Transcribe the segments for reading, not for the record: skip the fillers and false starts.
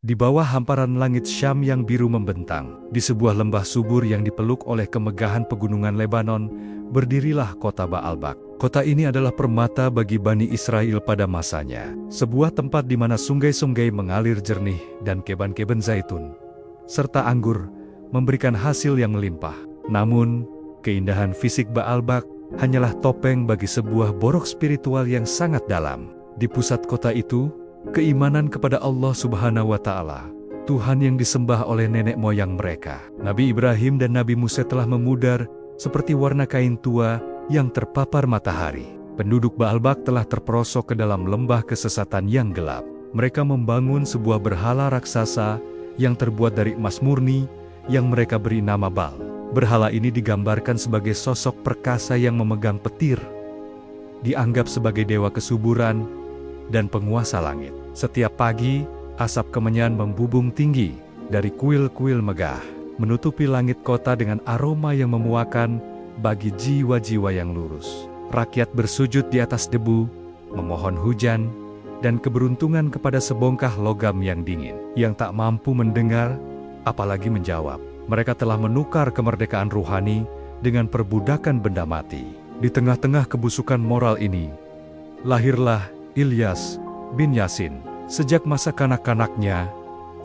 Di bawah hamparan langit Syam yang biru membentang, di sebuah lembah subur yang dipeluk oleh kemegahan pegunungan Lebanon, berdirilah kota Baalbak. Kota ini adalah permata bagi Bani Israel pada masanya. Sebuah tempat di mana sungai-sungai mengalir jernih dan kebun-kebun zaitun, serta anggur, memberikan hasil yang melimpah. Namun, keindahan fisik Baalbak hanyalah topeng bagi sebuah borok spiritual yang sangat dalam. Di pusat kota itu, keimanan kepada Allah Subhanahu wa Ta'ala, Tuhan yang disembah oleh nenek moyang mereka, Nabi Ibrahim dan Nabi Musa, telah memudar seperti warna kain tua yang terpapar matahari. Penduduk Baalbak telah terperosok ke dalam lembah kesesatan yang gelap. Mereka membangun sebuah berhala raksasa yang terbuat dari emas murni yang mereka beri nama Baal. Berhala ini digambarkan sebagai sosok perkasa yang memegang petir, dianggap sebagai dewa kesuburan dan penguasa langit. Setiap pagi, asap kemenyan membubung tinggi dari kuil-kuil megah, menutupi langit kota dengan aroma yang memuakan bagi jiwa-jiwa yang lurus. Rakyat bersujud di atas debu, memohon hujan dan keberuntungan kepada sebongkah logam yang dingin, yang tak mampu mendengar, apalagi menjawab. Mereka telah menukar kemerdekaan ruhani dengan perbudakan benda mati. Di tengah-tengah kebusukan moral ini, lahirlah Ilyas bin Yasin. Sejak masa kanak-kanaknya,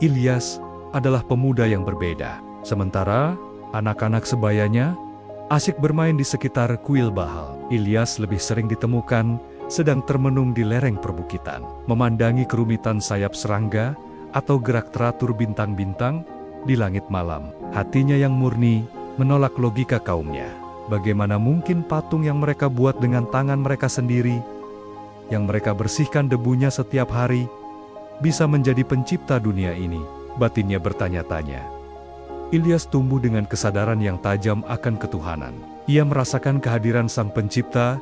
Ilyas adalah pemuda yang berbeda. Sementara anak-anak sebayanya asyik bermain di sekitar kuil Baal, Ilyas lebih sering ditemukan sedang termenung di lereng perbukitan, memandangi kerumitan sayap serangga atau gerak teratur bintang-bintang di langit malam. Hatinya yang murni menolak logika kaumnya. Bagaimana mungkin patung yang mereka buat dengan tangan mereka sendiri, yang mereka bersihkan debunya setiap hari, bisa menjadi pencipta dunia ini? Batinnya bertanya-tanya. Ilyas tumbuh dengan kesadaran yang tajam akan ketuhanan. Ia merasakan kehadiran Sang Pencipta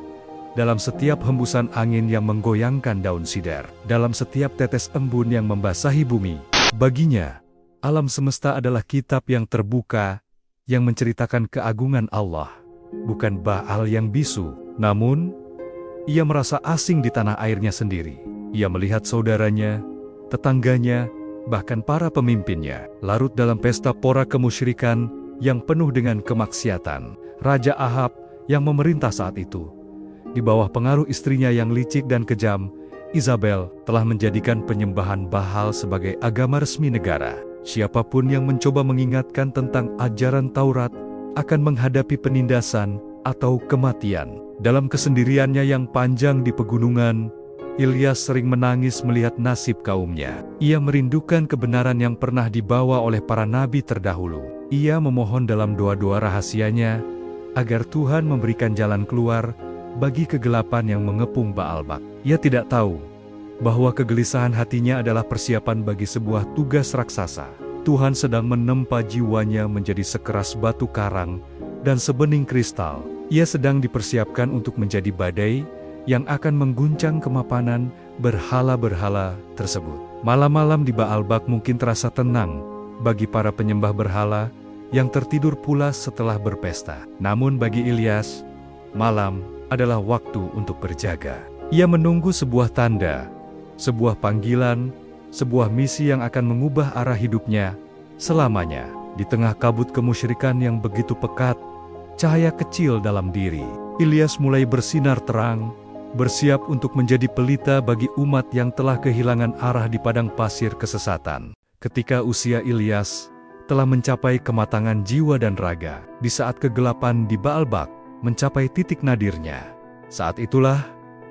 dalam setiap hembusan angin yang menggoyangkan daun sidar, dalam setiap tetes embun yang membasahi bumi. Baginya, alam semesta adalah kitab yang terbuka, yang menceritakan keagungan Allah, bukan Baal yang bisu. Namun, ia merasa asing di tanah airnya sendiri. Ia melihat saudaranya, tetangganya, bahkan para pemimpinnya, larut dalam pesta pora kemusyrikan yang penuh dengan kemaksiatan. Raja Ahab yang memerintah saat itu, di bawah pengaruh istrinya yang licik dan kejam, Isabel, telah menjadikan penyembahan Baal sebagai agama resmi negara. Siapapun yang mencoba mengingatkan tentang ajaran Taurat akan menghadapi penindasan atau kematian. Dalam kesendiriannya yang panjang di pegunungan, Ilyas sering menangis melihat nasib kaumnya. Ia merindukan kebenaran yang pernah dibawa oleh para nabi terdahulu. Ia memohon dalam doa-doa rahasianya agar Tuhan memberikan jalan keluar bagi kegelapan yang mengepung Baalbak. Ia tidak tahu bahwa kegelisahan hatinya adalah persiapan bagi sebuah tugas raksasa. Tuhan sedang menempa jiwanya menjadi sekeras batu karang dan sebening kristal. Ia sedang dipersiapkan untuk menjadi badai yang akan mengguncang kemapanan berhala-berhala tersebut. Malam-malam di Baalbak mungkin terasa tenang bagi para penyembah berhala yang tertidur pulas setelah berpesta. Namun bagi Ilyas, malam adalah waktu untuk berjaga. Ia menunggu sebuah tanda, sebuah panggilan, sebuah misi yang akan mengubah arah hidupnya selamanya. Di tengah kabut kemusyrikan yang begitu pekat, cahaya kecil dalam diri Ilyas mulai bersinar terang, bersiap untuk menjadi pelita bagi umat yang telah kehilangan arah di padang pasir kesesatan. Ketika usia Ilyas telah mencapai kematangan jiwa dan raga, di saat kegelapan di Baalbak mencapai titik nadirnya, saat itulah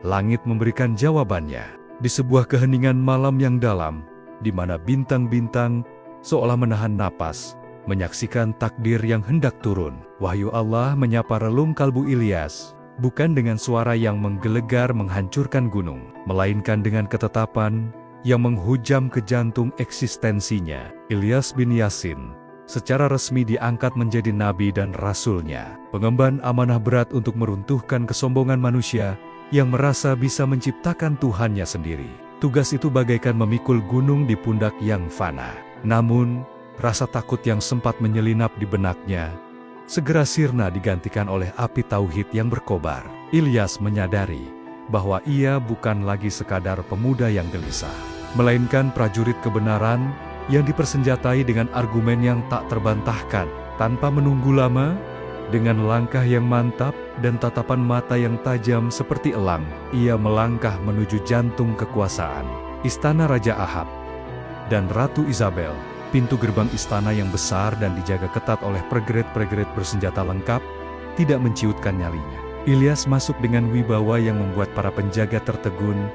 langit memberikan jawabannya. Di sebuah keheningan malam yang dalam, di mana bintang-bintang seolah menahan napas, menyaksikan takdir yang hendak turun, wahyu Allah menyapa relung kalbu Ilyas, bukan dengan suara yang menggelegar menghancurkan gunung, melainkan dengan ketetapan yang menghujam ke jantung eksistensinya. Ilyas bin Yasin secara resmi diangkat menjadi nabi dan rasulnya, pengemban amanah berat untuk meruntuhkan kesombongan manusia yang merasa bisa menciptakan Tuhannya sendiri. Tugas itu bagaikan memikul gunung di pundak yang fana. Namun, rasa takut yang sempat menyelinap di benaknya segera sirna digantikan oleh api tauhid yang berkobar. Ilyas menyadari bahwa ia bukan lagi sekadar pemuda yang gelisah, melainkan prajurit kebenaran yang dipersenjatai dengan argumen yang tak terbantahkan. Tanpa menunggu lama, dengan langkah yang mantap dan tatapan mata yang tajam seperti elang, ia melangkah menuju jantung kekuasaan, istana Raja Ahab dan Ratu Isabel. Pintu gerbang istana yang besar dan dijaga ketat oleh prajurit-prajurit bersenjata lengkap, tidak menciutkan nyalinya. Ilyas masuk dengan wibawa yang membuat para penjaga tertegun,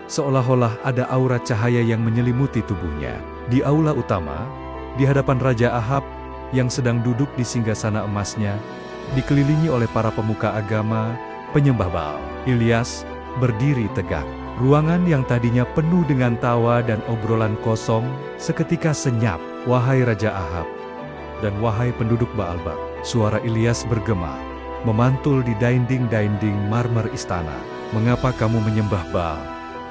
seolah-olah ada aura cahaya yang menyelimuti tubuhnya. Di aula utama, di hadapan Raja Ahab, yang sedang duduk di singgasana emasnya, dikelilingi oleh para pemuka agama, penyembah Baal. Ilyas berdiri tegak. Ruangan yang tadinya penuh dengan tawa dan obrolan kosong, seketika senyap. Wahai Raja Ahab, dan wahai penduduk Baalbak, suara Ilyas bergema, memantul di dinding-dinding marmer istana. Mengapa kamu menyembah Baal,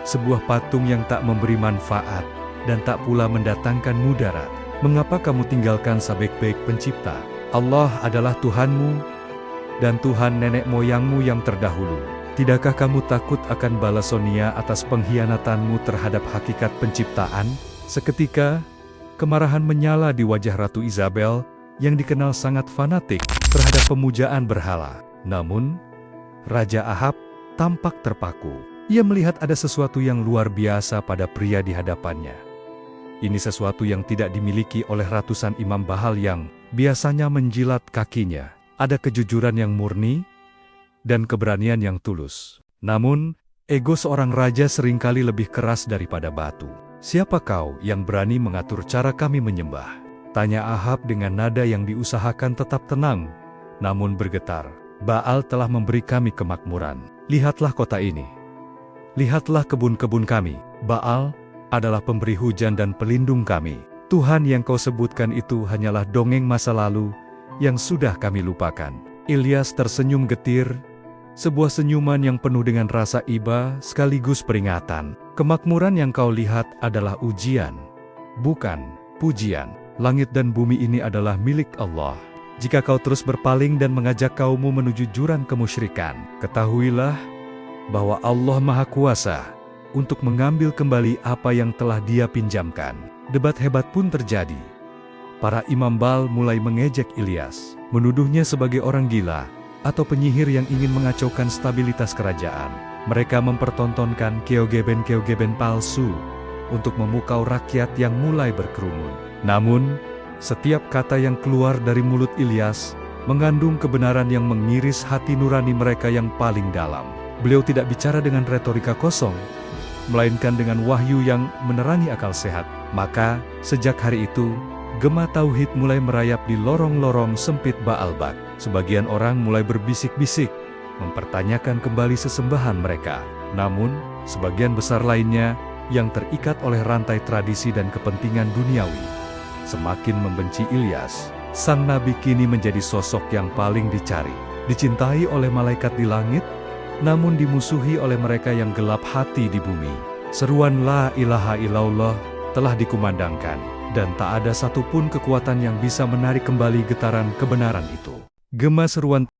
sebuah patung yang tak memberi manfaat, dan tak pula mendatangkan mudarat? Mengapa kamu tinggalkan Sabek-bek pencipta? Allah adalah Tuhanmu, dan Tuhan nenek moyangmu yang terdahulu. Tidakkah kamu takut akan balasonia atas pengkhianatanmu terhadap hakikat penciptaan? Seketika, kemarahan menyala di wajah Ratu Isabel, yang dikenal sangat fanatik terhadap pemujaan berhala. Namun, Raja Ahab tampak terpaku. Ia melihat ada sesuatu yang luar biasa pada pria di hadapannya. Ini sesuatu yang tidak dimiliki oleh ratusan imam Baal yang biasanya menjilat kakinya. Ada kejujuran yang murni dan keberanian yang tulus. Namun, ego seorang raja seringkali lebih keras daripada batu. Siapa kau yang berani mengatur cara kami menyembah? Tanya Ahab dengan nada yang diusahakan tetap tenang, namun bergetar. Baal telah memberi kami kemakmuran. Lihatlah kota ini. Lihatlah kebun-kebun kami. Baal adalah pemberi hujan dan pelindung kami. Tuhan yang kau sebutkan itu hanyalah dongeng masa lalu yang sudah kami lupakan. Ilyas tersenyum getir, sebuah senyuman yang penuh dengan rasa iba sekaligus peringatan. Kemakmuran yang kau lihat adalah ujian, bukan pujian. Langit dan bumi ini adalah milik Allah. Jika kau terus berpaling dan mengajak kaummu menuju jurang kemusyrikan, ketahuilah bahwa Allah Maha Kuasa untuk mengambil kembali apa yang telah Dia pinjamkan. Debat hebat pun terjadi. Para imam Baal mulai mengejek Ilyas, menuduhnya sebagai orang gila atau penyihir yang ingin mengacaukan stabilitas kerajaan. Mereka mempertontonkan keogeben-keogeben palsu untuk memukau rakyat yang mulai berkerumun. Namun, setiap kata yang keluar dari mulut Ilyas mengandung kebenaran yang mengiris hati nurani mereka yang paling dalam. Beliau tidak bicara dengan retorika kosong, melainkan dengan wahyu yang menerangi akal sehat. Maka, sejak hari itu, gema tauhid mulai merayap di lorong-lorong sempit Baalbak. Sebagian orang mulai berbisik-bisik, mempertanyakan kembali sesembahan mereka. Namun, sebagian besar lainnya, yang terikat oleh rantai tradisi dan kepentingan duniawi, semakin membenci Ilyas. Sang nabi kini menjadi sosok yang paling dicari, dicintai oleh malaikat di langit, namun dimusuhi oleh mereka yang gelap hati di bumi. Seruan La ilaha illallah telah dikumandangkan, dan tak ada satupun kekuatan yang bisa menarik kembali getaran kebenaran itu. Gema seruan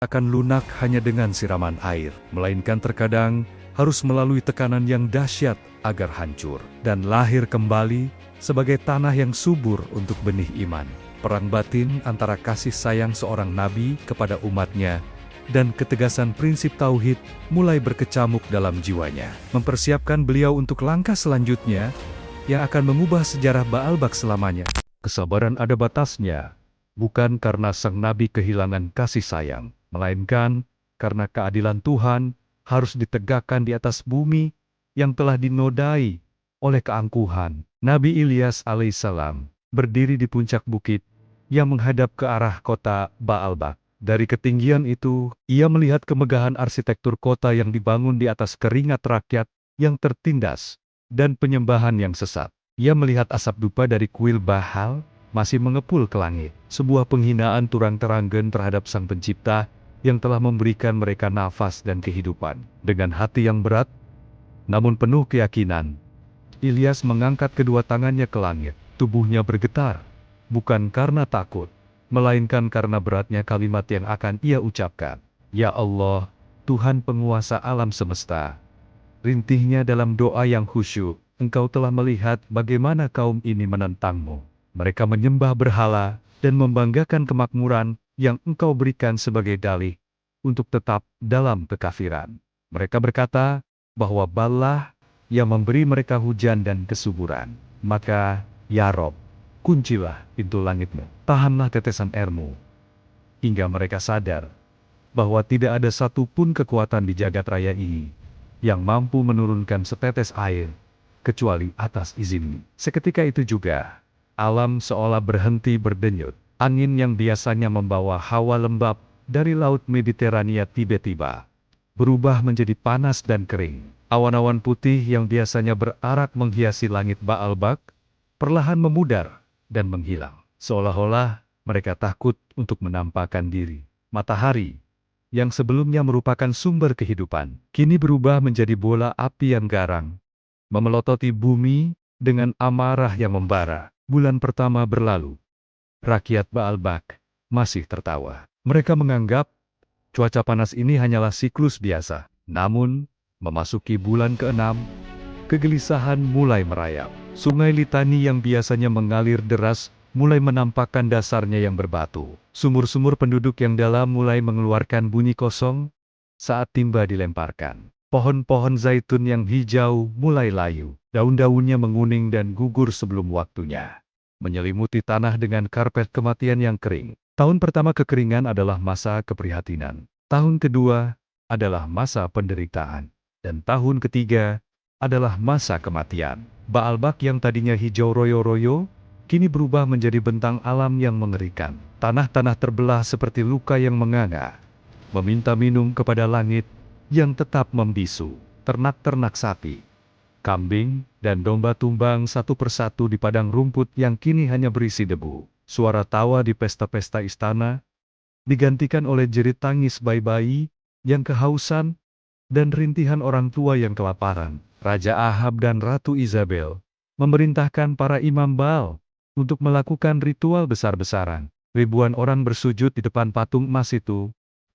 akan lunak hanya dengan siraman air, melainkan terkadang harus melalui tekanan yang dahsyat agar hancur dan lahir kembali sebagai tanah yang subur untuk benih iman. Perang batin antara kasih sayang seorang nabi kepada umatnya dan ketegasan prinsip tauhid mulai berkecamuk dalam jiwanya, mempersiapkan beliau untuk langkah selanjutnya yang akan mengubah sejarah Baalbak selamanya. Kesabaran ada batasnya, bukan karena sang nabi kehilangan kasih sayang, melainkan karena keadilan Tuhan harus ditegakkan di atas bumi yang telah dinodai oleh keangkuhan. Nabi Ilyas alaihissalam berdiri di puncak bukit yang menghadap ke arah kota Baalbak. Dari ketinggian itu, ia melihat kemegahan arsitektur kota yang dibangun di atas keringat rakyat yang tertindas dan penyembahan yang sesat. Ia melihat asap dupa dari kuil Baal masih mengepul ke langit, sebuah penghinaan turang-teranggen terhadap Sang Pencipta yang telah memberikan mereka nafas dan kehidupan. Dengan hati yang berat, namun penuh keyakinan, Ilyas mengangkat kedua tangannya ke langit. Tubuhnya bergetar, bukan karena takut, melainkan karena beratnya kalimat yang akan ia ucapkan. Ya Allah, Tuhan penguasa alam semesta. Rintihnya dalam doa yang khusyuk, Engkau telah melihat bagaimana kaum ini menentangmu. Mereka menyembah berhala dan membanggakan kemakmuran yang Engkau berikan sebagai dalih untuk tetap dalam kekafiran. Mereka berkata bahwa Baal yang memberi mereka hujan dan kesuburan. Maka, ya Rob, kuncilah pintu langitmu, tahanlah tetesan airmu, hingga mereka sadar bahwa tidak ada satupun kekuatan di jagat raya ini yang mampu menurunkan setetes air, kecuali atas izin. Seketika itu juga, alam seolah berhenti berdenyut. Angin yang biasanya membawa hawa lembab dari laut Mediterania tiba-tiba berubah menjadi panas dan kering. Awan-awan putih yang biasanya berarak menghiasi langit Baalbak perlahan memudar dan menghilang. Seolah-olah mereka takut untuk menampakkan diri. Matahari, yang sebelumnya merupakan sumber kehidupan, kini berubah menjadi bola api yang garang, memelototi bumi dengan amarah yang membara. Bulan pertama berlalu. Rakyat Baalbak masih tertawa. Mereka menganggap cuaca panas ini hanyalah siklus biasa. Namun, memasuki bulan ke-6, kegelisahan mulai merayap. Sungai Litani yang biasanya mengalir deras mulai menampakkan dasarnya yang berbatu. Sumur-sumur penduduk yang dalam mulai mengeluarkan bunyi kosong saat timba dilemparkan. Pohon-pohon zaitun yang hijau mulai layu. Daun-daunnya menguning dan gugur sebelum waktunya, menyelimuti tanah dengan karpet kematian yang kering. Tahun pertama kekeringan adalah masa keprihatinan. Tahun kedua adalah masa penderitaan. Dan tahun ketiga adalah masa kematian. Baalbak yang tadinya hijau royo-royo, kini berubah menjadi bentang alam yang mengerikan. Tanah-tanah terbelah seperti luka yang menganga, meminta minum kepada langit yang tetap membisu. Ternak-ternak sapi, kambing, dan domba tumbang satu persatu di padang rumput yang kini hanya berisi debu. Suara tawa di pesta-pesta istana digantikan oleh jerit tangis bayi-bayi yang kehausan dan rintihan orang tua yang kelaparan. Raja Ahab dan Ratu Isabel memerintahkan para imam Baal untuk melakukan ritual besar-besaran. Ribuan orang bersujud di depan patung emas itu,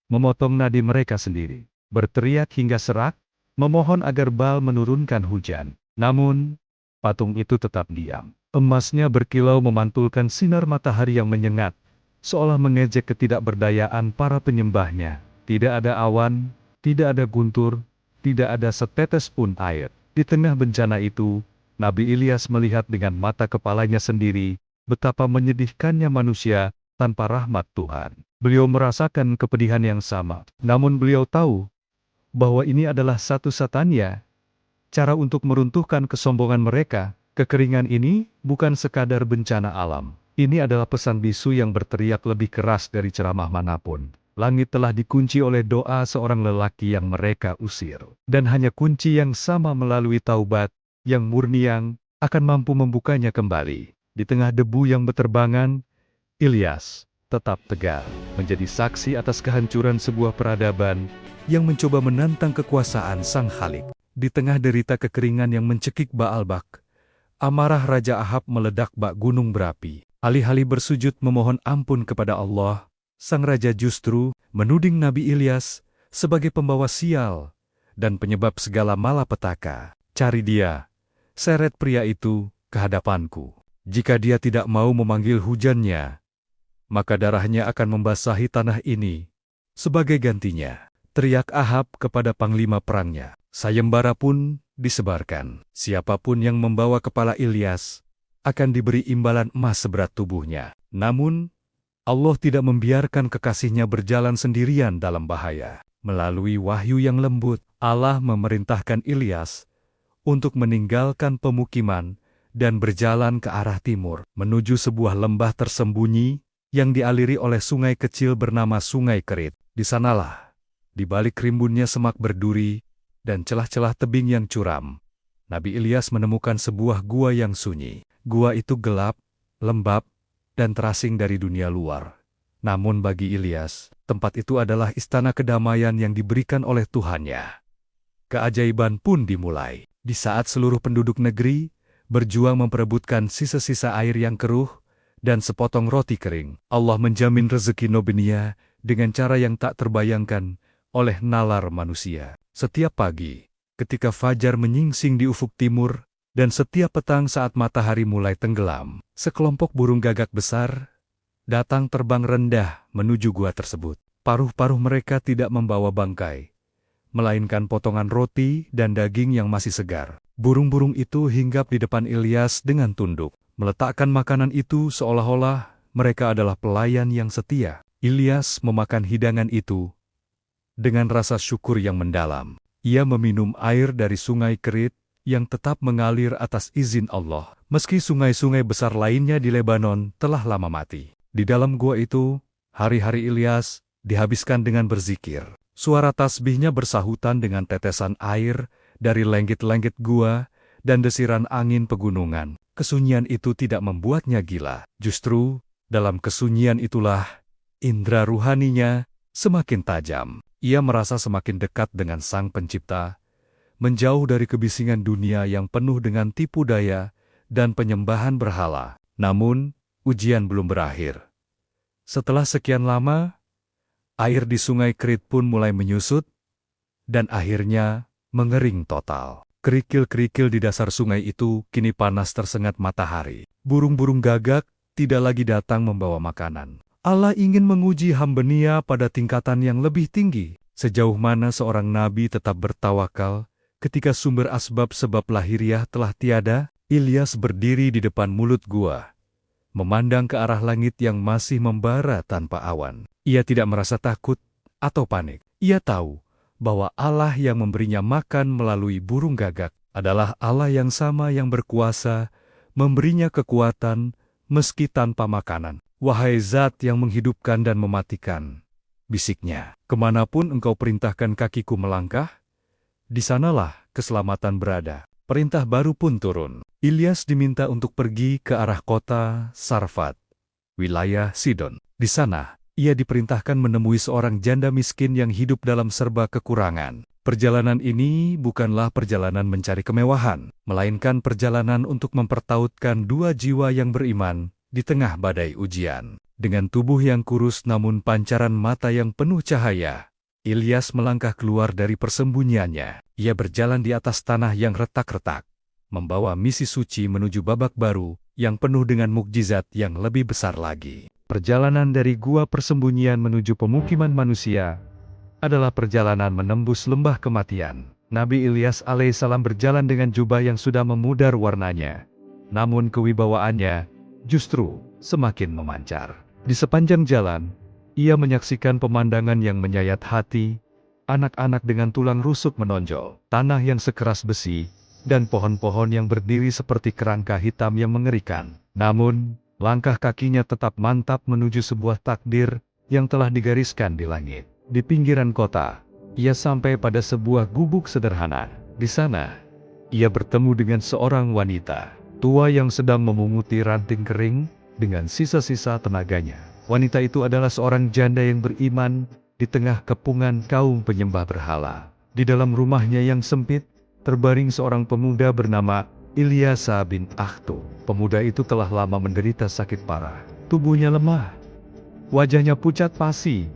memotong nadi mereka sendiri, berteriak hingga serak, memohon agar Baal menurunkan hujan. Namun, patung itu tetap diam. Emasnya berkilau memantulkan sinar matahari yang menyengat, seolah mengejek ketidakberdayaan para penyembahnya. Tidak ada awan, tidak ada guntur, tidak ada setetes pun air. Di tengah bencana itu, Nabi Ilyas melihat dengan mata kepalanya sendiri betapa menyedihkannya manusia tanpa rahmat Tuhan. Beliau merasakan kepedihan yang sama, namun beliau tahu bahwa ini adalah satu-satunya cara untuk meruntuhkan kesombongan mereka. Kekeringan ini bukan sekadar bencana alam. Ini adalah pesan bisu yang berteriak lebih keras dari ceramah manapun. Langit telah dikunci oleh doa seorang lelaki yang mereka usir. Dan hanya kunci yang sama melalui taubat yang murni yang akan mampu membukanya kembali. Di tengah debu yang beterbangan, Ilyas tetap tegar, menjadi saksi atas kehancuran sebuah peradaban yang mencoba menantang kekuasaan Sang Khalik. Di tengah derita kekeringan yang mencekik Baalbak, amarah Raja Ahab meledak bak gunung berapi. Alih-alih bersujud memohon ampun kepada Allah, sang raja justru menuding Nabi Ilyas sebagai pembawa sial dan penyebab segala malapetaka. Cari dia, seret pria itu ke hadapanku. Jika dia tidak mau memanggil hujannya, maka darahnya akan membasahi tanah ini. Sebagai gantinya, teriak Ahab kepada panglima perangnya. Sayembara pun disebarkan. Siapapun yang membawa kepala Ilyas akan diberi imbalan emas seberat tubuhnya. Namun, Allah tidak membiarkan kekasihnya berjalan sendirian dalam bahaya. Melalui wahyu yang lembut, Allah memerintahkan Ilyas untuk meninggalkan pemukiman dan berjalan ke arah timur, menuju sebuah lembah tersembunyi yang dialiri oleh sungai kecil bernama Sungai Kerit. Di sanalah, di balik rimbunnya semak berduri dan celah-celah tebing yang curam, Nabi Ilyas menemukan sebuah gua yang sunyi. Gua itu gelap, lembab, dan terasing dari dunia luar. Namun bagi Ilyas, tempat itu adalah istana kedamaian yang diberikan oleh Tuhannya. Keajaiban pun dimulai. Di saat seluruh penduduk negeri berjuang memperebutkan sisa-sisa air yang keruh dan sepotong roti kering, Allah menjamin rezeki Nobenia dengan cara yang tak terbayangkan oleh nalar manusia. Setiap pagi, ketika fajar menyingsing di ufuk timur, dan setiap petang saat matahari mulai tenggelam, sekelompok burung gagak besar datang terbang rendah menuju gua tersebut. Paruh-paruh mereka tidak membawa bangkai, melainkan potongan roti dan daging yang masih segar. Burung-burung itu hinggap di depan Ilyas dengan tunduk, meletakkan makanan itu seolah-olah mereka adalah pelayan yang setia. Ilyas memakan hidangan itu dengan rasa syukur yang mendalam. Ia meminum air dari Sungai Kerit yang tetap mengalir atas izin Allah, meski sungai-sungai besar lainnya di Lebanon telah lama mati. Di dalam gua itu, hari-hari Ilyas dihabiskan dengan berzikir. Suara tasbihnya bersahutan dengan tetesan air dari lenggit-lenggit gua dan desiran angin pegunungan. Kesunyian itu tidak membuatnya gila. Justru, dalam kesunyian itulah, indera ruhaninya semakin tajam. Ia merasa semakin dekat dengan Sang Pencipta, menjauh dari kebisingan dunia yang penuh dengan tipu daya dan penyembahan berhala. Namun, ujian belum berakhir. Setelah sekian lama, air di Sungai Kerit pun mulai menyusut, dan akhirnya mengering total. Kerikil-kerikil di dasar sungai itu kini panas tersengat matahari. Burung-burung gagak tidak lagi datang membawa makanan. Allah ingin menguji hambanya pada tingkatan yang lebih tinggi. Sejauh mana seorang nabi tetap bertawakal ketika sumber asbab-sebab lahiriah telah tiada. Ilyas berdiri di depan mulut gua, memandang ke arah langit yang masih membara tanpa awan. Ia tidak merasa takut atau panik. Ia tahu bahwa Allah yang memberinya makan melalui burung gagak adalah Allah yang sama yang berkuasa memberinya kekuatan meski tanpa makanan. Wahai Zat yang menghidupkan dan mematikan, bisiknya, kemanapun engkau perintahkan kakiku melangkah, di sanalah keselamatan berada. Perintah baru pun turun. Ilyas diminta untuk pergi ke arah kota Sarfat, wilayah Sidon. Di sana, ia diperintahkan menemui seorang janda miskin yang hidup dalam serba kekurangan. Perjalanan ini bukanlah perjalanan mencari kemewahan, melainkan perjalanan untuk mempertautkan dua jiwa yang beriman di tengah badai ujian. Dengan tubuh yang kurus namun pancaran mata yang penuh cahaya, Ilyas melangkah keluar dari persembunyiannya. Ia berjalan di atas tanah yang retak-retak, membawa misi suci menuju babak baru yang penuh dengan mukjizat yang lebih besar lagi. Perjalanan dari gua persembunyian menuju pemukiman manusia adalah perjalanan menembus lembah kematian. Nabi Ilyas alaihissalam berjalan dengan jubah yang sudah memudar warnanya, namun kewibawaannya justru semakin memancar. Di sepanjang jalan, ia menyaksikan pemandangan yang menyayat hati, anak-anak dengan tulang rusuk menonjol, tanah yang sekeras besi, dan pohon-pohon yang berdiri seperti kerangka hitam yang mengerikan. Namun, langkah kakinya tetap mantap menuju sebuah takdir yang telah digariskan di langit. Di pinggiran kota, ia sampai pada sebuah gubuk sederhana. Di sana, ia bertemu dengan seorang wanita tua yang sedang memunguti ranting kering dengan sisa-sisa tenaganya. Wanita itu adalah seorang janda yang beriman di tengah kepungan kaum penyembah berhala. Di dalam rumahnya yang sempit, terbaring seorang pemuda bernama Ilyasa bin Akhtu. Pemuda itu telah lama menderita sakit parah. Tubuhnya lemah, Wajahnya pucat pasi,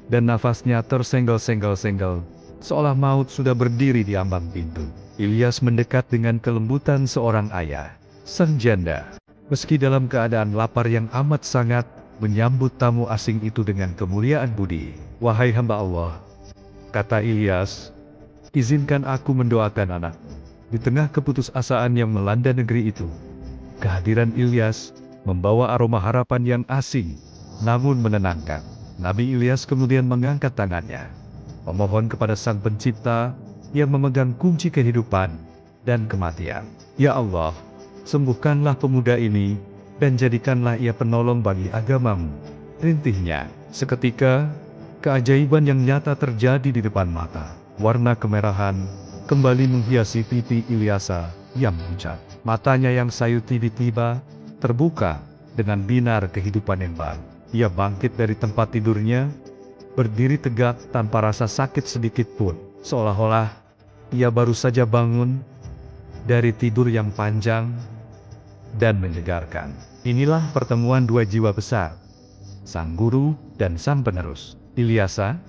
dan nafasnya tersenggol-senggol-senggol, seolah maut sudah berdiri di ambang pintu. Ilyas mendekat dengan kelembutan seorang ayah, sang janda. Meski dalam keadaan lapar yang amat sangat, menyambut tamu asing itu dengan kemuliaan budi. "Wahai hamba Allah," kata Ilyas, "izinkan aku mendoakan anak." Di tengah keputusasaan yang melanda negeri itu, kehadiran Ilyas membawa aroma harapan yang asing, namun menenangkan. Nabi Ilyas kemudian mengangkat tangannya, memohon kepada Sang Pencipta yang memegang kunci kehidupan dan kematian. "Ya Allah, sembuhkanlah pemuda ini, dan jadikanlah ia penolong bagi agamamu." Rintihnya, seketika, keajaiban yang nyata terjadi di depan mata. Warna kemerahan kembali menghiasi pipi Ilyasa yang pucat. Matanya yang sayu tiba-tiba terbuka dengan binar kehidupan yang baru. Ia bangkit dari tempat tidurnya, berdiri tegak tanpa rasa sakit sedikit pun, seolah-olah ia baru saja bangun dari tidur yang panjang dan menyegarkan. Inilah pertemuan dua jiwa besar, sang guru dan sang penerus. Ilyasa,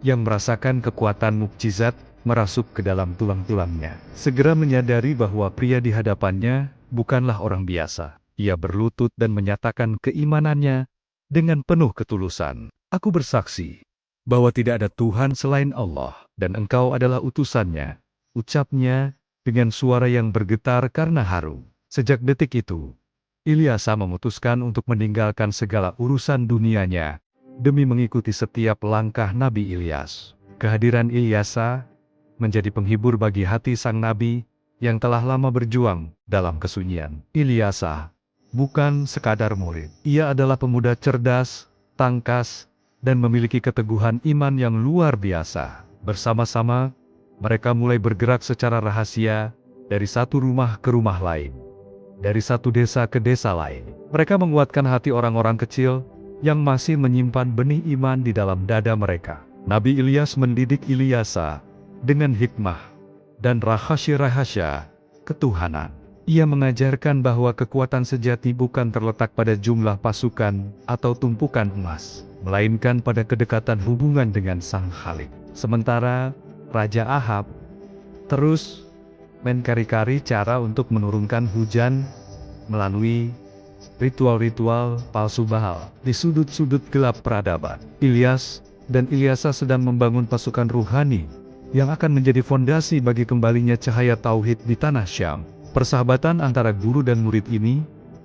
yang merasakan kekuatan mukjizat merasuk ke dalam tulang-tulangnya, segera menyadari bahwa pria di hadapannya bukanlah orang biasa. Ia berlutut dan menyatakan keimanannya dengan penuh ketulusan. "Aku bersaksi bahwa tidak ada Tuhan selain Allah, dan engkau adalah utusannya," ucapnya dengan suara yang bergetar karena haru. Sejak detik itu, Ilyasa memutuskan untuk meninggalkan segala urusan dunianya demi mengikuti setiap langkah Nabi Ilyas. Kehadiran Ilyasa menjadi penghibur bagi hati sang nabi yang telah lama berjuang dalam kesunyian. Ilyasa bukan sekadar murid. Ia adalah pemuda cerdas, tangkas, dan memiliki keteguhan iman yang luar biasa. Bersama-sama, mereka mulai bergerak secara rahasia dari satu rumah ke rumah lain, dari satu desa ke desa lain. Mereka menguatkan hati orang-orang kecil yang masih menyimpan benih iman di dalam dada mereka. Nabi Ilyas mendidik Ilyasa dengan hikmah dan rahasia-rahasia ketuhanan. Ia mengajarkan bahwa kekuatan sejati bukan terletak pada jumlah pasukan atau tumpukan emas, melainkan pada kedekatan hubungan dengan Sang Khalik. Sementara Raja Ahab terus mencari-cari cara untuk menurunkan hujan melalui ritual-ritual palsu Baal di sudut-sudut gelap peradaban. Ilyas dan Ilyasa sedang membangun pasukan ruhani yang akan menjadi fondasi bagi kembalinya cahaya tauhid di tanah Syam. Persahabatan antara guru dan murid ini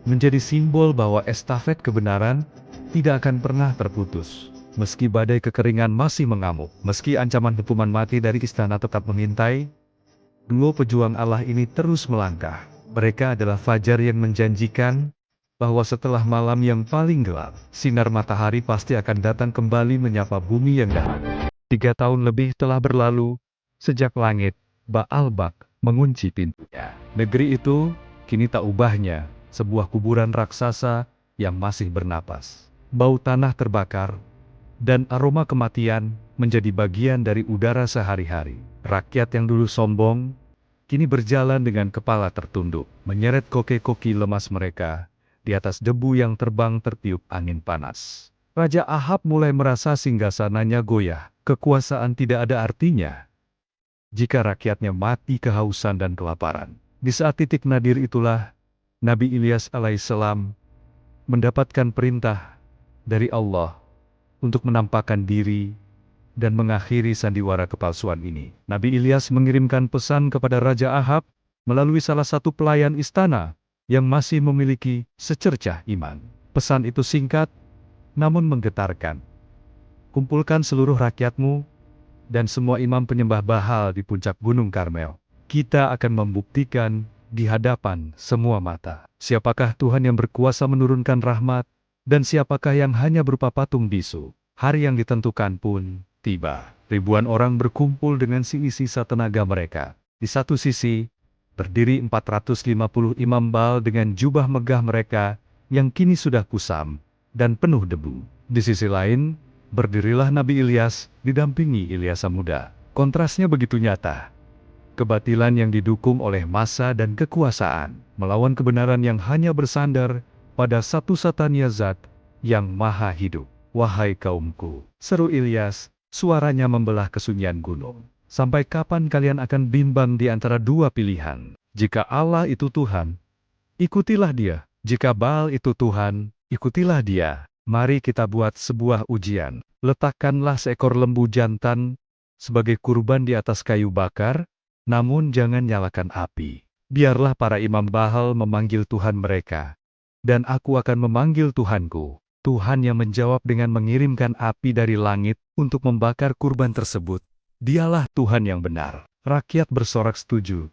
menjadi simbol bahwa estafet kebenaran tidak akan pernah terputus. Meski badai kekeringan masih mengamuk, meski ancaman hukuman mati dari istana tetap mengintai, dua pejuang Allah ini terus melangkah. Mereka adalah fajar yang menjanjikan bahwa setelah malam yang paling gelap, sinar matahari pasti akan datang kembali menyapa bumi yang dalam. 3 tahun lebih telah berlalu, sejak langit, Baalbak, mengunci pintunya. Negeri itu, kini tak ubahnya, sebuah kuburan raksasa yang masih bernapas. Bau tanah terbakar, dan aroma kematian menjadi bagian dari udara sehari-hari. Rakyat yang dulu sombong, kini berjalan dengan kepala tertunduk, menyeret koki-koki lemas mereka di atas debu yang terbang tertiup angin panas. Raja Ahab mulai merasa singgasananya goyah. Kekuasaan tidak ada artinya jika rakyatnya mati kehausan dan kelaparan. Di saat titik nadir itulah, Nabi Ilyas alaihissalam mendapatkan perintah dari Allah untuk menampakkan diri dan mengakhiri sandiwara kepalsuan ini. Nabi Ilyas mengirimkan pesan kepada Raja Ahab melalui salah satu pelayan istana yang masih memiliki secercah iman. Pesan itu singkat, namun menggetarkan. "Kumpulkan seluruh rakyatmu dan semua imam penyembah Baal di puncak Gunung Karmel. Kita akan membuktikan di hadapan semua mata siapakah Tuhan yang berkuasa menurunkan rahmat dan siapakah yang hanya berupa patung bisu." Hari yang ditentukan pun tiba. Ribuan orang berkumpul dengan sisa tenaga mereka. Di satu sisi, berdiri 450 imam Baal dengan jubah megah mereka yang kini sudah kusam dan penuh debu. Di sisi lain, berdirilah Nabi Ilyas, didampingi Ilyasa muda. Kontrasnya begitu nyata. Kebatilan yang didukung oleh massa dan kekuasaan, melawan kebenaran yang hanya bersandar pada satu-satunya zat yang maha hidup. wahai kaumku, seru Ilyas, suaranya membelah kesunyian gunung. Sampai kapan kalian akan bimbang di antara dua pilihan? Jika Allah itu Tuhan, ikutilah Dia. Jika Baal itu Tuhan, ikutilah Dia. Mari kita buat sebuah ujian. Letakkanlah seekor lembu jantan sebagai kurban di atas kayu bakar, namun jangan nyalakan api. Biarlah para imam Baal memanggil Tuhan mereka, dan aku akan memanggil Tuhanku. Tuhan yang menjawab dengan mengirimkan api dari langit untuk membakar kurban tersebut. Dialah Tuhan yang benar. Rakyat bersorak setuju.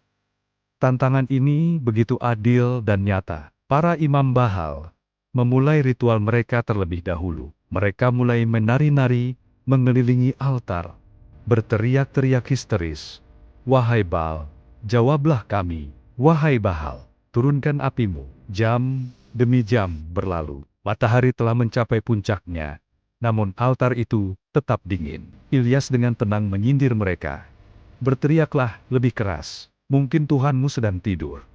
Tantangan ini begitu adil dan nyata. Para imam Baal memulai ritual mereka terlebih dahulu. Mereka mulai menari-nari, mengelilingi altar, berteriak-teriak histeris. Wahai Baal, jawablah kami. Wahai Baal, turunkan apimu. Jam demi jam berlalu. Matahari telah mencapai puncaknya, namun altar itu tetap dingin. Ilyas dengan tenang menyindir mereka. Berteriaklah lebih keras. Mungkin Tuhanmu sedang tidur.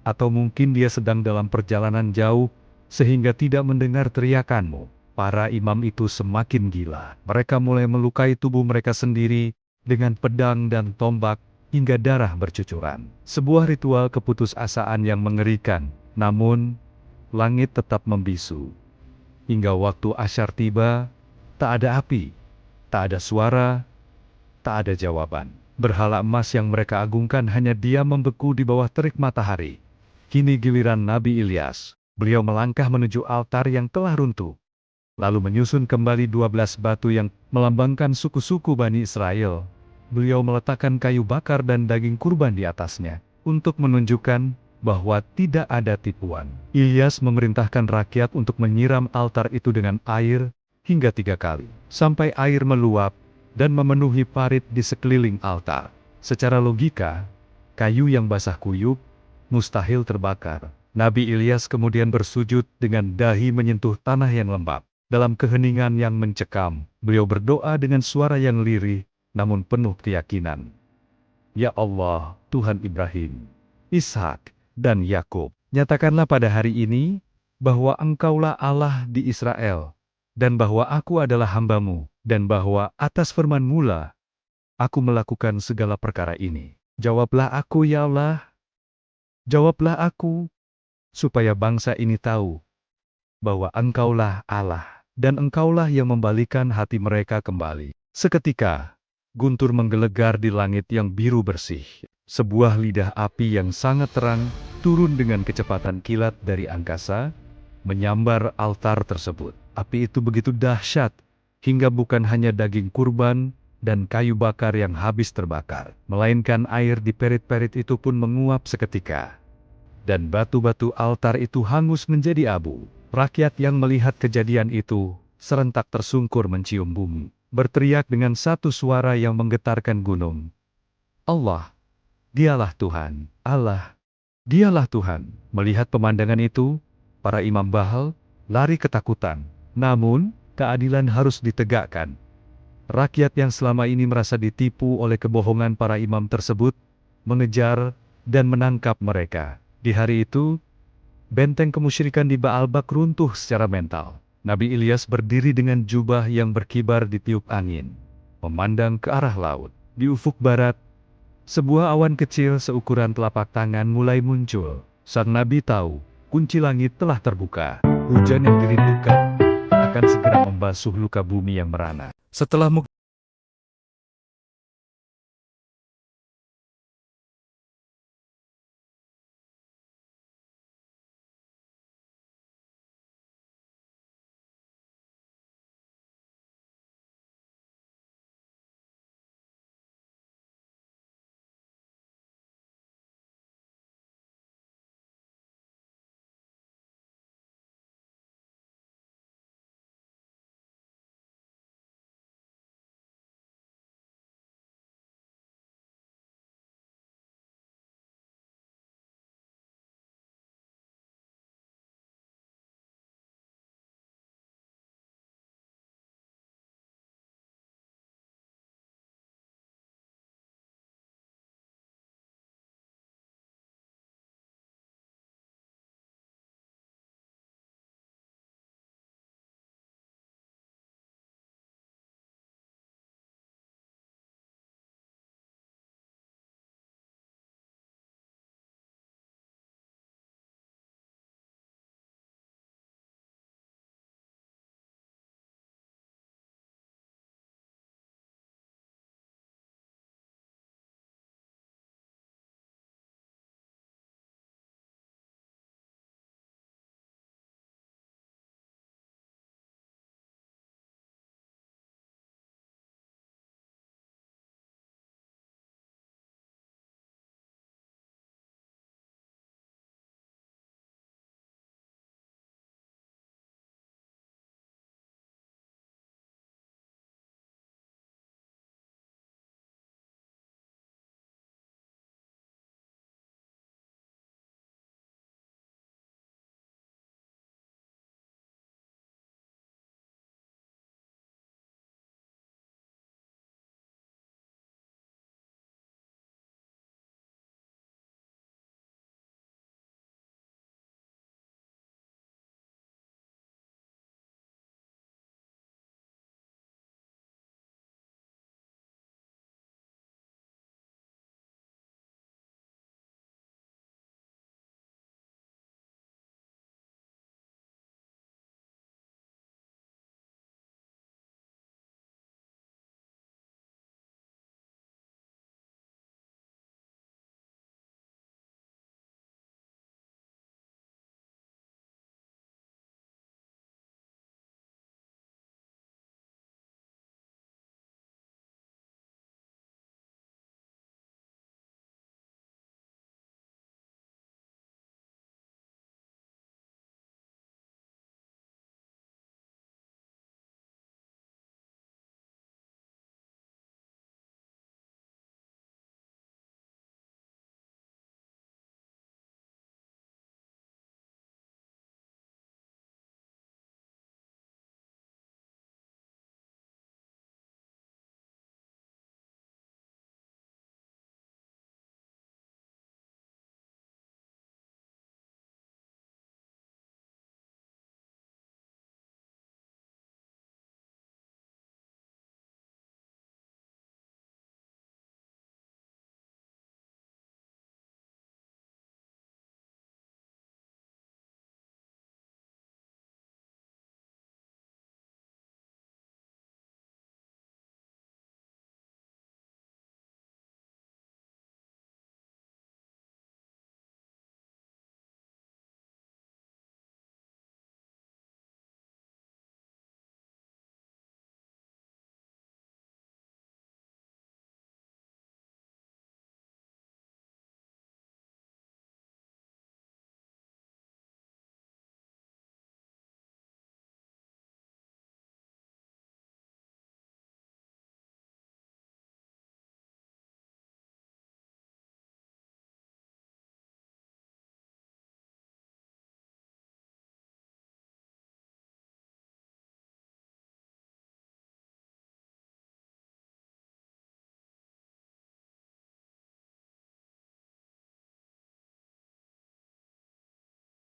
Atau mungkin dia sedang dalam perjalanan jauh, sehingga tidak mendengar teriakanmu. Para imam itu semakin gila. Mereka mulai melukai tubuh mereka sendiri dengan pedang dan tombak, hingga darah bercucuran. Sebuah ritual keputusasaan yang mengerikan, namun langit tetap membisu. Hingga waktu asyar tiba, tak ada api, tak ada suara, tak ada jawaban. Berhala emas yang mereka agungkan hanya diam membeku di bawah terik matahari. Kini giliran Nabi Ilyas. Beliau melangkah menuju altar yang telah runtuh. Lalu menyusun kembali 12 batu yang melambangkan suku-suku Bani Israel. Beliau meletakkan kayu bakar dan daging kurban di atasnya, untuk menunjukkan bahwa tidak ada tipuan. Ilyas memerintahkan rakyat untuk menyiram altar itu dengan air hingga 3 kali, sampai air meluap dan memenuhi parit di sekeliling altar. Secara logika, kayu yang basah kuyup mustahil terbakar. Nabi Ilyas kemudian bersujud dengan dahi menyentuh tanah yang lembab. Dalam keheningan yang mencekam, beliau berdoa dengan suara yang lirih, namun penuh keyakinan. Ya Allah, Tuhan Ibrahim, Ishak, dan Yakub, nyatakanlah pada hari ini bahwa Engkaulah Allah di Israel, dan bahwa aku adalah hamba-Mu, dan bahwa atas firman-Mu lah aku melakukan segala perkara ini. Jawablah aku ya Allah, jawablah aku, supaya bangsa ini tahu bahwa Engkaulah Allah, dan Engkaulah yang membalikan hati mereka kembali. Seketika, guntur menggelegar di langit yang biru bersih. Sebuah lidah api yang sangat terang turun dengan kecepatan kilat dari angkasa, menyambar altar tersebut. Api itu begitu dahsyat, hingga bukan hanya daging kurban dan kayu bakar yang habis terbakar, melainkan air di perit-perit itu pun menguap seketika. Dan batu-batu altar itu hangus menjadi abu. Rakyat yang melihat kejadian itu serentak tersungkur mencium bumi, berteriak dengan satu suara yang menggetarkan gunung. Allah, dialah Tuhan, Allah, dialah Tuhan. Melihat pemandangan itu, para imam Baal lari ketakutan. Namun, keadilan harus ditegakkan. Rakyat yang selama ini merasa ditipu oleh kebohongan para imam tersebut, mengejar dan menangkap mereka. Di hari itu, benteng kemusyrikan di Baalbak runtuh secara mental. Nabi Ilyas berdiri dengan jubah yang berkibar ditiup angin, memandang ke arah laut. Di ufuk barat, sebuah awan kecil seukuran telapak tangan mulai muncul. Sang Nabi tahu, kunci langit telah terbuka. Hujan yang dirindukan akan segera membasuh luka bumi yang merana. Setelah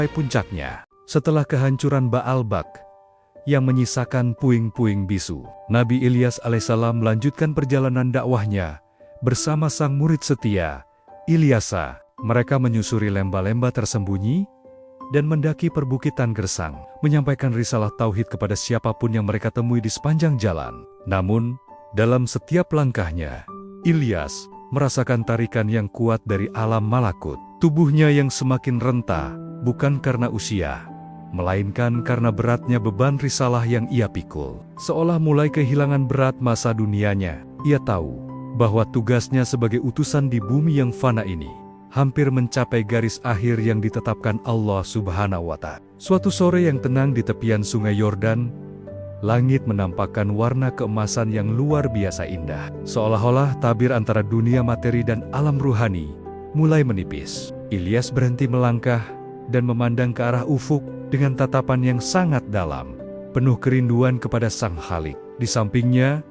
puncaknya. Setelah kehancuran Baalbak yang menyisakan puing-puing bisu, Nabi Ilyas alaihissalam melanjutkan perjalanan dakwahnya bersama sang murid setia, Ilyasa. Mereka menyusuri lembah-lembah tersembunyi dan mendaki perbukitan gersang, menyampaikan risalah tauhid kepada siapapun yang mereka temui di sepanjang jalan. Namun, dalam setiap langkahnya, Ilyas merasakan tarikan yang kuat dari alam malakut. Tubuhnya yang semakin renta, bukan karena usia, melainkan karena beratnya beban risalah yang ia pikul. Seolah mulai kehilangan berat masa dunianya, ia tahu bahwa tugasnya sebagai utusan di bumi yang fana ini hampir mencapai garis akhir yang ditetapkan Allah Subhanahu wa Ta'ala. Suatu sore yang tenang di tepian sungai Yordan, langit menampakkan warna keemasan yang luar biasa indah. Seolah-olah tabir antara dunia materi dan alam ruhani mulai menipis. Ilyas berhenti melangkah dan memandang ke arah ufuk dengan tatapan yang sangat dalam, penuh kerinduan kepada Sang Khalik. Di sampingnya,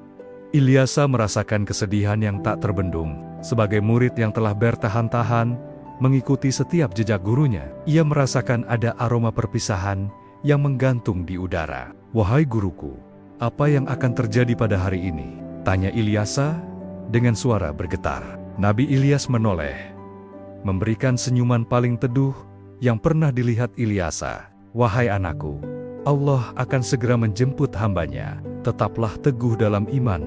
Ilyasa merasakan kesedihan yang tak terbendung. Sebagai murid yang telah bertahan-tahan mengikuti setiap jejak gurunya, ia merasakan ada aroma perpisahan yang menggantung di udara. "Wahai guruku, apa yang akan terjadi pada hari ini?" tanya Ilyasa dengan suara bergetar. Nabi Ilyas menoleh, memberikan senyuman paling teduh yang pernah dilihat Ilyasa. "Wahai anakku, Allah akan segera menjemput hambanya. Tetaplah teguh dalam iman,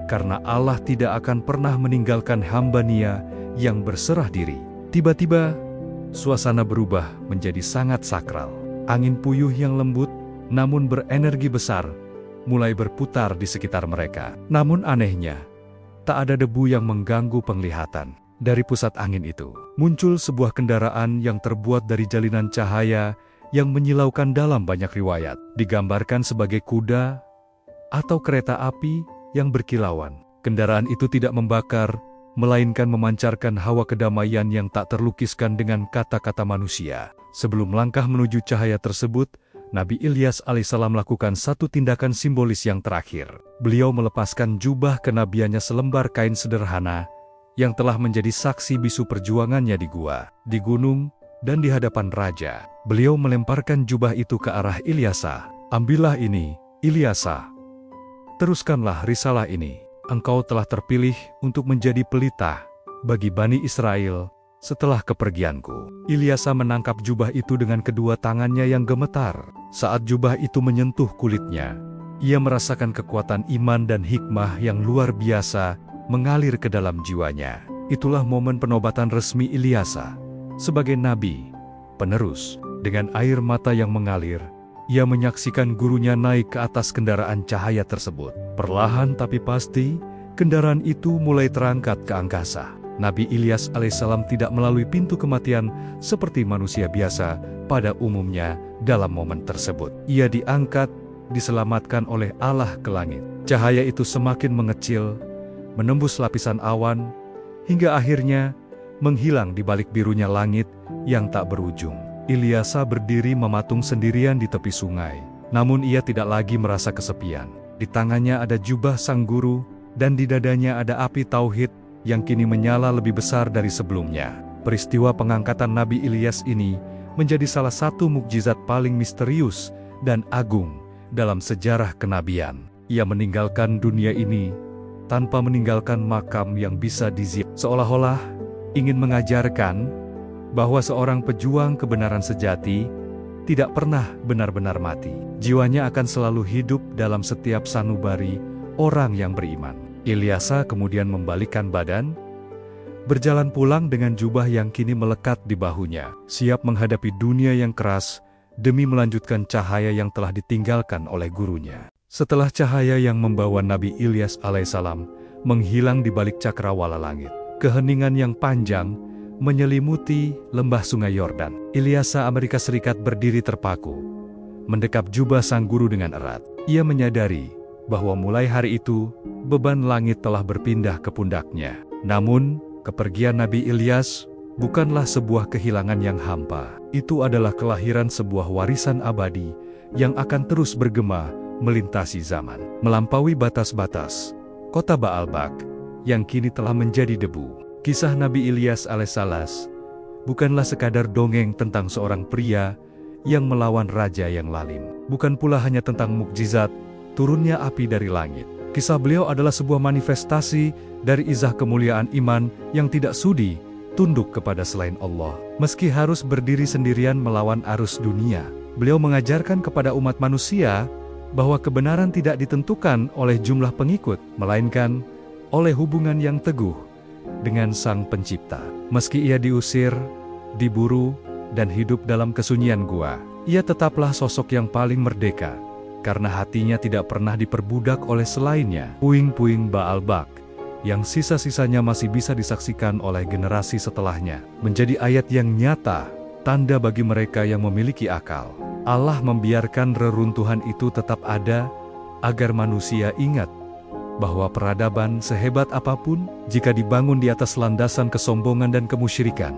karena Allah tidak akan pernah meninggalkan hamba-Nya yang berserah diri." Tiba-tiba, suasana berubah menjadi sangat sakral. Angin puyuh yang lembut, namun berenergi besar, mulai berputar di sekitar mereka. Namun anehnya, tak ada debu yang mengganggu penglihatan. Dari pusat angin itu, muncul sebuah kendaraan yang terbuat dari jalinan cahaya yang menyilaukan dalam banyak riwayat. Digambarkan sebagai kuda atau kereta api yang berkilauan. Kendaraan itu tidak membakar, melainkan memancarkan hawa kedamaian yang tak terlukiskan dengan kata-kata manusia. Sebelum langkah menuju cahaya tersebut, Nabi Ilyas alaihissalam melakukan satu tindakan simbolis yang terakhir. Beliau melepaskan jubah kenabiannya selembar kain sederhana yang telah menjadi saksi bisu perjuangannya di gua, di gunung, dan di hadapan raja. Beliau melemparkan jubah itu ke arah Ilyasa. "Ambillah ini, Ilyasa. Teruskanlah risalah ini. Engkau telah terpilih untuk menjadi pelita bagi Bani Israel setelah kepergianku." Ilyasa menangkap jubah itu dengan kedua tangannya yang gemetar. Saat jubah itu menyentuh kulitnya, ia merasakan kekuatan iman dan hikmah yang luar biasa mengalir ke dalam jiwanya. Itulah momen penobatan resmi Ilyasa sebagai nabi penerus. Dengan air mata yang mengalir, ia menyaksikan gurunya naik ke atas kendaraan cahaya tersebut. Perlahan tapi pasti, kendaraan itu mulai terangkat ke angkasa. Nabi Ilyas alaihissalam tidak melalui pintu kematian seperti manusia biasa pada umumnya dalam momen tersebut. Ia diangkat, diselamatkan oleh Allah ke langit. Cahaya itu semakin mengecil, menembus lapisan awan, hingga akhirnya menghilang di balik birunya langit yang tak berujung. Ilyasa berdiri mematung sendirian di tepi sungai. Namun ia tidak lagi merasa kesepian. Di tangannya ada jubah sang guru, dan di dadanya ada api tauhid yang kini menyala lebih besar dari sebelumnya. Peristiwa pengangkatan Nabi Ilyas ini menjadi salah satu mukjizat paling misterius dan agung dalam sejarah kenabian. Ia meninggalkan dunia ini tanpa meninggalkan makam yang bisa diziarah, seolah-olah ingin mengajarkan bahwa seorang pejuang kebenaran sejati tidak pernah benar-benar mati. Jiwanya akan selalu hidup dalam setiap sanubari orang yang beriman. Ilyasa kemudian membalikkan badan, berjalan pulang dengan jubah yang kini melekat di bahunya, siap menghadapi dunia yang keras demi melanjutkan cahaya yang telah ditinggalkan oleh gurunya. Setelah cahaya yang membawa Nabi Ilyas alaihissalam menghilang di balik cakrawala langit, keheningan yang panjang menyelimuti lembah sungai Yordan. Ilyasa Amerika Serikat berdiri terpaku, mendekap jubah sang guru dengan erat. Ia menyadari bahwa mulai hari itu, beban langit telah berpindah ke pundaknya. Namun, kepergian Nabi Ilyas bukanlah sebuah kehilangan yang hampa. Itu adalah kelahiran sebuah warisan abadi yang akan terus bergema melintasi zaman, melampaui batas-batas kota Baalbak yang kini telah menjadi debu. Kisah Nabi Ilyas alaihissalam bukanlah sekadar dongeng tentang seorang pria yang melawan raja yang lalim. Bukan pula hanya tentang mukjizat turunnya api dari langit. Kisah beliau adalah sebuah manifestasi dari izah kemuliaan iman yang tidak sudi tunduk kepada selain Allah. Meski harus berdiri sendirian melawan arus dunia, beliau mengajarkan kepada umat manusia bahwa kebenaran tidak ditentukan oleh jumlah pengikut, melainkan oleh hubungan yang teguh dengan Sang Pencipta. Meski ia diusir, diburu, dan hidup dalam kesunyian gua, ia tetaplah sosok yang paling merdeka, karena hatinya tidak pernah diperbudak oleh selainnya. Puing-puing Baalbak, yang sisa-sisanya masih bisa disaksikan oleh generasi setelahnya, menjadi ayat yang nyata, tanda bagi mereka yang memiliki akal. Allah membiarkan reruntuhan itu tetap ada, agar manusia ingat bahwa peradaban sehebat apapun, jika dibangun di atas landasan kesombongan dan kemusyrikan,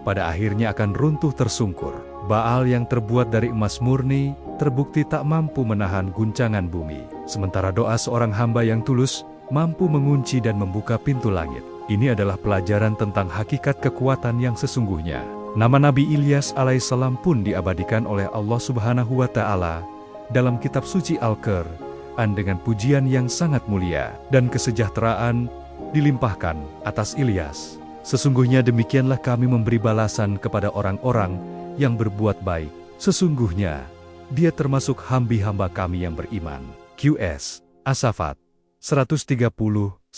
pada akhirnya akan runtuh tersungkur. Baal yang terbuat dari emas murni, terbukti tak mampu menahan guncangan bumi. Sementara doa seorang hamba yang tulus, mampu mengunci dan membuka pintu langit. Ini adalah pelajaran tentang hakikat kekuatan yang sesungguhnya. Nama Nabi Ilyas alaihissalam pun diabadikan oleh Allah Subhanahu wa Ta'ala dalam kitab suci Al-Qur'an dengan pujian yang sangat mulia, dan kesejahteraan dilimpahkan atas Ilyas. Sesungguhnya demikianlah kami memberi balasan kepada orang-orang yang berbuat baik. Sesungguhnya dia termasuk hamba kami yang beriman. QS As-Saffat 130-132.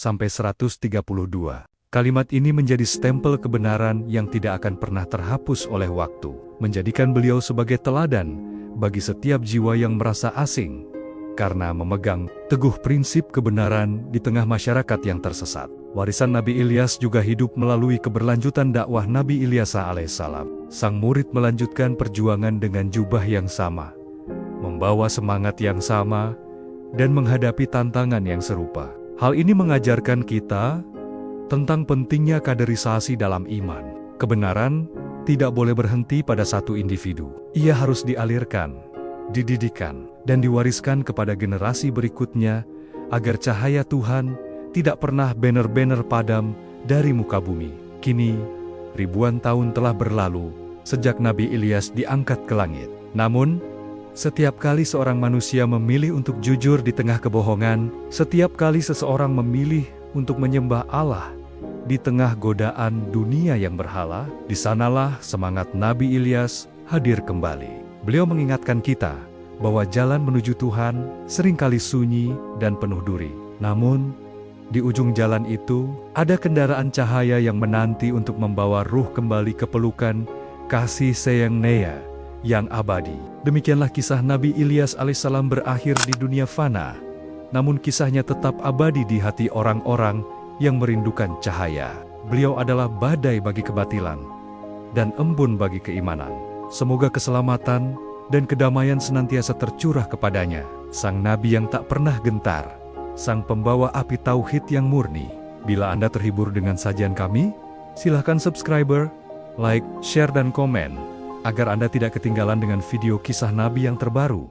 Kalimat ini menjadi stempel kebenaran yang tidak akan pernah terhapus oleh waktu, menjadikan beliau sebagai teladan bagi setiap jiwa yang merasa asing karena memegang teguh prinsip kebenaran di tengah masyarakat yang tersesat. Warisan Nabi Ilyas juga hidup melalui keberlanjutan dakwah Nabi Ilyas alaihissalam. Sang murid melanjutkan perjuangan dengan jubah yang sama, membawa semangat yang sama, dan menghadapi tantangan yang serupa. Hal ini mengajarkan kita tentang pentingnya kaderisasi dalam iman. Kebenaran tidak boleh berhenti pada satu individu. Ia harus dialirkan, dididikan, dan diwariskan kepada generasi berikutnya, agar cahaya Tuhan tidak pernah benar-benar padam dari muka bumi. Kini, ribuan tahun telah berlalu sejak Nabi Ilyas diangkat ke langit. Namun, setiap kali seorang manusia memilih untuk jujur di tengah kebohongan, setiap kali seseorang memilih untuk menyembah Allah di tengah godaan dunia yang berhala, di sanalah semangat Nabi Ilyas hadir kembali. Beliau mengingatkan kita bahwa jalan menuju Tuhan seringkali sunyi dan penuh duri. Namun, di ujung jalan itu, ada kendaraan cahaya yang menanti untuk membawa ruh kembali ke pelukan kasih sayang Nea yang abadi. Demikianlah kisah Nabi Ilyas alaihissalam berakhir di dunia fana, namun kisahnya tetap abadi di hati orang-orang yang merindukan cahaya. Beliau adalah badai bagi kebatilan dan embun bagi keimanan. Semoga keselamatan dan kedamaian senantiasa tercurah kepadanya, sang Nabi yang tak pernah gentar, sang pembawa api tauhid yang murni. Bila Anda terhibur dengan sajian kami, silahkan subscribe, like, share, dan komen, agar Anda tidak ketinggalan dengan video kisah Nabi yang terbaru.